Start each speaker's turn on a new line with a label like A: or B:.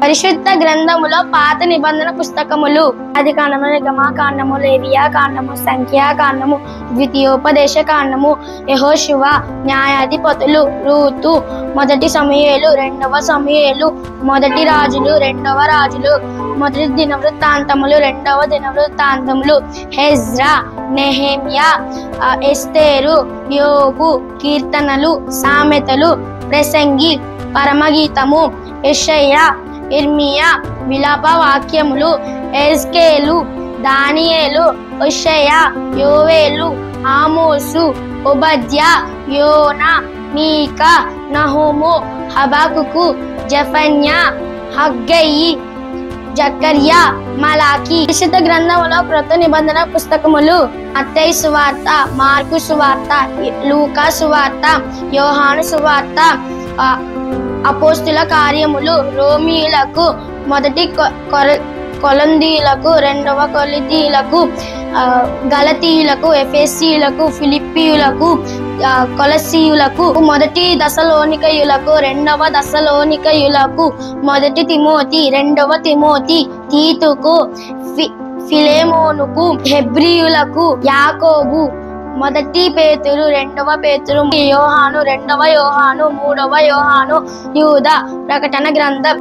A: పరిశుద్ధ గ్రంథములో పాత నిబంధన పుస్తకములు ఆదికాండము, నిర్గమకాండము, లేవియాకాండము, సంఖ్యాకాండము, ద్వితీయోపదేశ కాండము, యెహోషువ, న్యాయాధిపతులు, రూతు, మొదటి సమూయేలు, రెండవ సమూయేలు, మొదటి రాజులు, రెండవ రాజులు, మొదటి దినవృత్తాంతములు, రెండవ దినవృత్తాంతములు, హెజ్రా, నెహెమ్యా, ఎస్తేరు, యోబు, కీర్తనలు, సామెతలు, ప్రసంగి, పరమగీతము, యెషయా, ఇర్మియా, విలాప వాక్యములు, ఎజ్కేలు, దానియేలు, హోషేయ, యోవేలు, ఆమోసు, ఓబద్యా, యోనా, మీకా, నహూము, హబక్కుకు, జెఫన్యా, హగ్గయి, జకర్యా, మలాకి. పరిశుద్ధ గ్రంథములో క్రొత్త నిబంధన పుస్తకములు మత్తయి సువార్త, మార్కు సువార్త, లూకా సువార్త, యోహాను సువార్త, అపోస్తుల కార్యములు, రోమీయులకు, మొదటి కొలందీయులకు, రెండవ కొలితీయులకు, గలతీయులకు, ఎఫెసీయులకు, ఫిలిప్పీయులకు, కొలసీయులకు, మొదటి దశలోనికయులకు, రెండవ దశలోనికయులకు, మొదటి తిమోతి, రెండవ తిమోతి, తీతుకు, ఫిలెమోనుకు, హెబ్రీయులకు, యాకోబు, మొదటి పేతురు, రెండవ పేతురు, యోహాను, రెండవ యోహాను, మూడవ యోహాను, యూదా. ప్రకటన గ్రంథం.